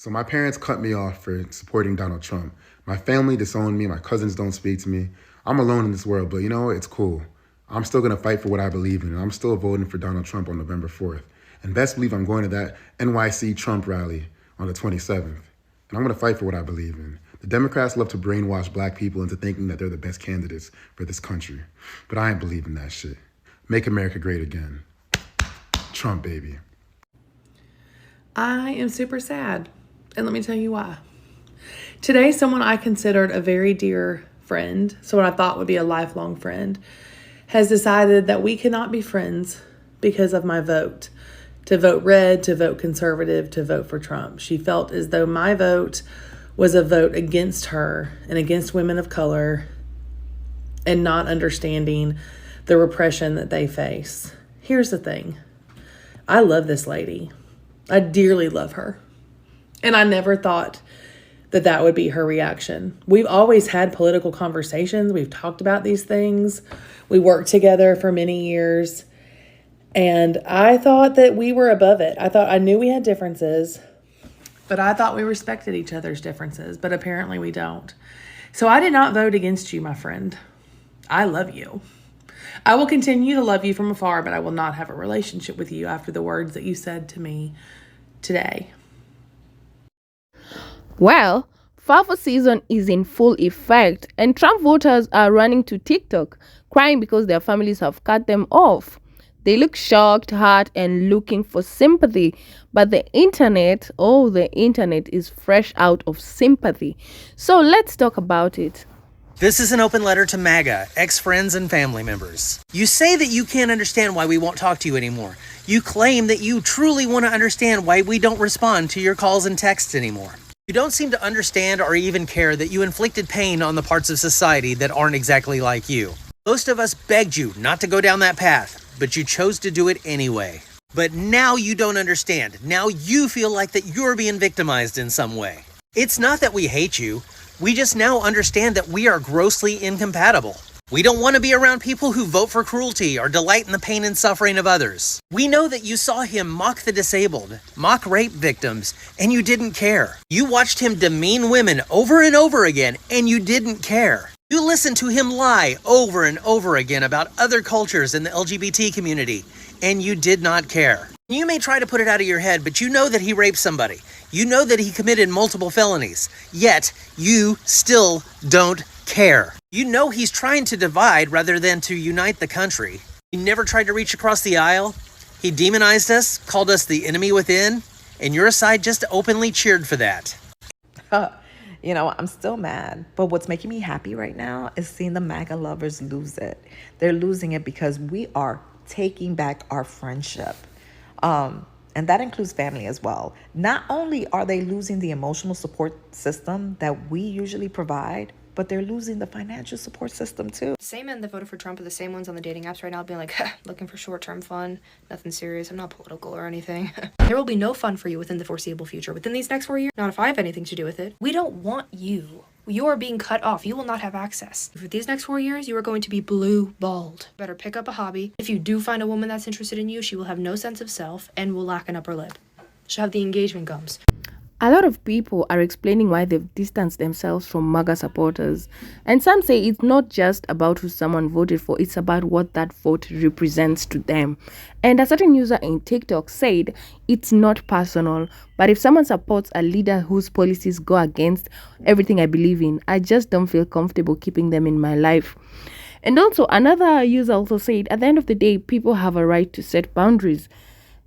So my parents cut me off for supporting Donald Trump. My family disowned me. My cousins don't speak to me. I'm alone in this world, but you know what? It's cool. I'm still going to fight for what I believe in, and I'm still voting for Donald Trump on November 4th. And best believe I'm going to that NYC Trump rally on the 27th. And I'm going to fight for what I believe in. The Democrats love to brainwash black people into thinking that they're the best candidates for this country. But I ain't believing that shit. Make America great again. Trump, baby. I am super sad, and let me tell you why. Today, someone I considered a very dear friend, someone I thought would be a lifelong friend, has decided that we cannot be friends because of my vote. To vote red, to vote conservative, to vote for Trump. She felt as though my vote was a vote against her and against women of color and not understanding the repression that they face. Here's the thing. I love this lady. I dearly love her. And I never thought that that would be her reaction. We've always had political conversations. We've talked about these things. We worked together for many years. And I thought that we were above it. I knew we had differences, but I thought we respected each other's differences, but apparently we don't. So I did not vote against you, my friend. I love you. I will continue to love you from afar, but I will not have a relationship with you after the words that you said to me today. Well, FAFO season is in full effect, and Trump voters are running to TikTok, crying because their families have cut them off. They look shocked, hurt, and looking for sympathy. But the internet is fresh out of sympathy. So let's talk about it. This is an open letter to MAGA, ex-friends and family members. You say that you can't understand why we won't talk to you anymore. You claim that you truly want to understand why we don't respond to your calls and texts anymore. You don't seem to understand or even care that you inflicted pain on the parts of society that aren't exactly like you. Most of us begged you not to go down that path, but you chose to do it anyway. But now you don't understand. Now you feel like that you're being victimized in some way. It's not that we hate you. We just now understand that we are grossly incompatible. We don't want to be around people who vote for cruelty or delight in the pain and suffering of others. We know that you saw him mock the disabled, mock rape victims, and you didn't care. You watched him demean women over and over again, and you didn't care. You listened to him lie over and over again about other cultures in the LGBT community, and you did not care. You may try to put it out of your head, but you know that he raped somebody. You know that he committed multiple felonies, yet you still don't care. You know he's trying to divide rather than to unite the country. He never tried to reach across the aisle. He demonized us, called us the enemy within, and your side just openly cheered for that. I'm still mad. But what's making me happy right now is seeing the MAGA lovers lose it. They're losing it because we are taking back our friendship. And that includes family as well. Not only are they losing the emotional support system that we usually provide, but they're losing the financial support system too. Same men that voted for Trump are the same ones on the dating apps right now being like, looking for short-term fun, nothing serious, I'm not political or anything. There will be no fun for you within the foreseeable future. Within these next 4 years, not if I have anything to do with it. We don't want you. You are being cut off. You will not have access. For these next 4 years, you are going to be blue-balled. Better pick up a hobby. If you do find a woman that's interested in you, she will have no sense of self and will lack an upper lip. She'll have the engagement gums. A lot of people are explaining why they've distanced themselves from MAGA supporters. And some say it's not just about who someone voted for, it's about what that vote represents to them. And a certain user in TikTok said, it's not personal, but if someone supports a leader whose policies go against everything I believe in, I just don't feel comfortable keeping them in my life. And also another user also said, at the end of the day, people have a right to set boundaries.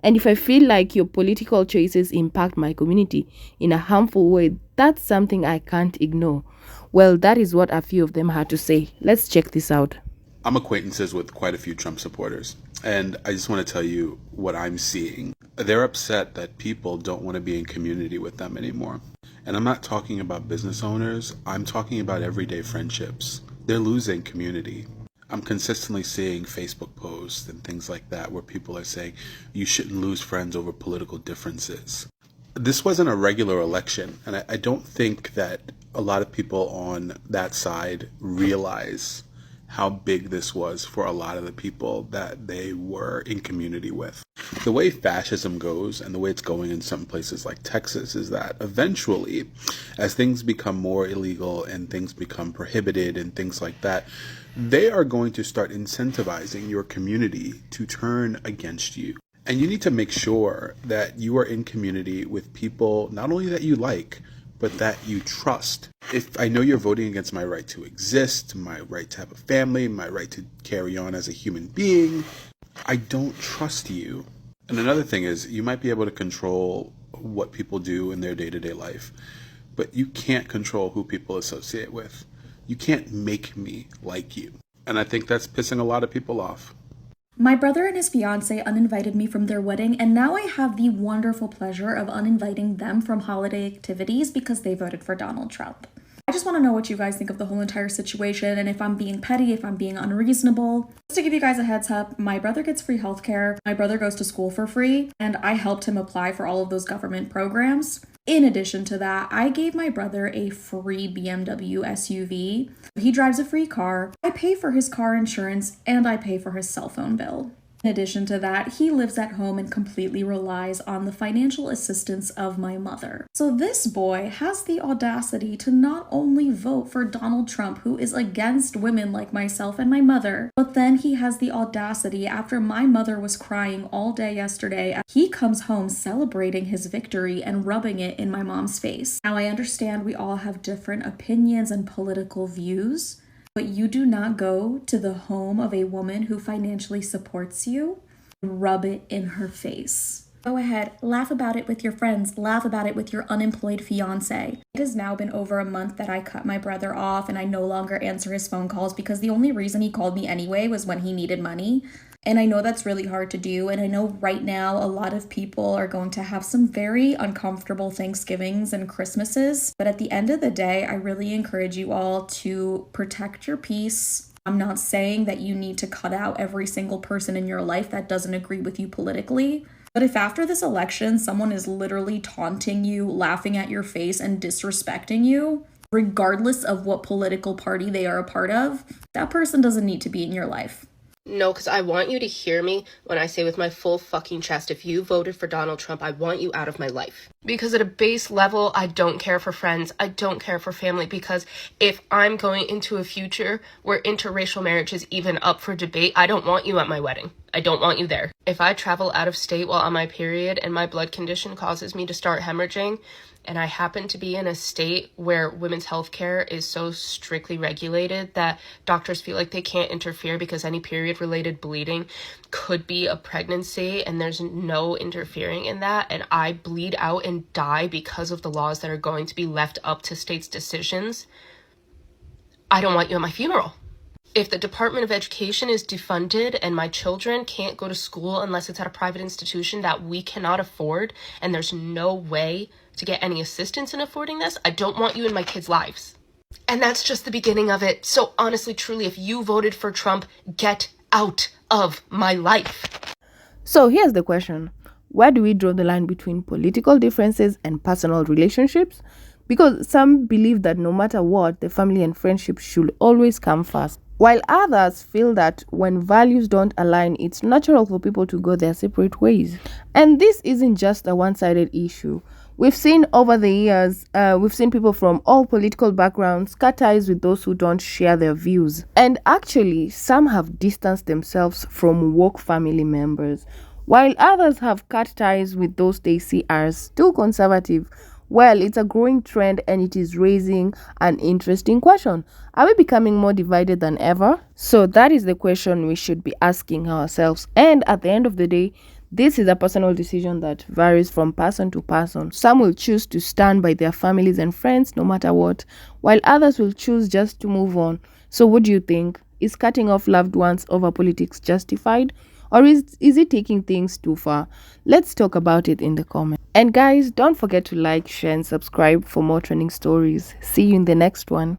And if I feel like your political choices impact my community in a harmful way, that's something I can't ignore. Well, that is what a few of them had to say. Let's check this out. I'm acquaintances with quite a few Trump supporters, and I just want to tell you what I'm seeing. They're upset that people don't want to be in community with them anymore. And I'm not talking about business owners, I'm talking about everyday friendships. They're losing community. I'm consistently seeing Facebook posts and things like that where people are saying you shouldn't lose friends over political differences. This wasn't a regular election, and I don't think that a lot of people on that side realize how big this was for a lot of the people that they were in community with. The way fascism goes, and the way it's going in some places like Texas, is that eventually, as things become more illegal and things become prohibited and things like that, they are going to start incentivizing your community to turn against you. And you need to make sure that you are in community with people not only that you like, but that you trust. If I know you're voting against my right to exist, my right to have a family, my right to carry on as a human being, I don't trust you. And another thing is, you might be able to control what people do in their day-to-day life, but you can't control who people associate with. You can't make me like you. And I think that's pissing a lot of people off. My brother and his fiance uninvited me from their wedding, and now I have the wonderful pleasure of uninviting them from holiday activities because they voted for Donald Trump. I just want to know what you guys think of the whole entire situation, and if I'm being petty, if I'm being unreasonable. Just to give you guys a heads up, my brother gets free healthcare, my brother goes to school for free, and I helped him apply for all of those government programs. In addition to that, I gave my brother a free BMW SUV. He drives a free car. I pay for his car insurance and I pay for his cell phone bill. In addition to that, he lives at home and completely relies on the financial assistance of my mother. So this boy has the audacity to not only vote for Donald Trump, who is against women like myself and my mother, but then he has the audacity, after my mother was crying all day yesterday, he comes home celebrating his victory and rubbing it in my mom's face. Now, I understand we all have different opinions and political views, but you do not go to the home of a woman who financially supports you and rub it in her face. Go ahead, laugh about it with your friends, laugh about it with your unemployed fiance. It has now been over a month that I cut my brother off and I no longer answer his phone calls because the only reason he called me anyway was when he needed money. And I know that's really hard to do, and I know right now a lot of people are going to have some very uncomfortable Thanksgivings and Christmases, but at the end of the day, I really encourage you all to protect your peace. I'm not saying that you need to cut out every single person in your life that doesn't agree with you politically, but if after this election someone is literally taunting you, laughing at your face, and disrespecting you, regardless of what political party they are a part of, that person doesn't need to be in your life. No, because I want you to hear me when I say with my full fucking chest, if you voted for Donald Trump, I want you out of my life. Because at a base level, I don't care for friends. I don't care for family. Because if I'm going into a future where interracial marriage is even up for debate, I don't want you at my wedding. I don't want you there. If I travel out of state while on my period and my blood condition causes me to start hemorrhaging, and I happen to be in a state where women's health care is so strictly regulated that doctors feel like they can't interfere because any period-related bleeding could be a pregnancy and there's no interfering in that, and I bleed out and die because of the laws that are going to be left up to states' decisions, I don't want you at my funeral. If the Department of Education is defunded and my children can't go to school unless it's at a private institution that we cannot afford, and there's no way to get any assistance in affording this, I don't want you in my kids' lives. And that's just the beginning of it. So honestly, truly, if you voted for Trump, get out of my life. So here's the question. Where do we draw the line between political differences and personal relationships? Because some believe that no matter what, the family and friendship should always come first, while others feel that when values don't align, it's natural for people to go their separate ways. And this isn't just a one-sided issue. We've seen over the years, we've seen people from all political backgrounds cut ties with those who don't share their views. And actually, some have distanced themselves from woke family members, while others have cut ties with those they see as still conservative. Well, it's a growing trend and it is raising an interesting question. Are we becoming more divided than ever? So that is the question we should be asking ourselves. And at the end of the day, this is a personal decision that varies from person to person. Some will choose to stand by their families and friends no matter what, while others will choose just to move on. So what do you think? Is cutting off loved ones over politics justified? Or is it taking things too far? Let's talk about it in the comments. And guys, don't forget to like, share, and subscribe for more trending stories. See you in the next one.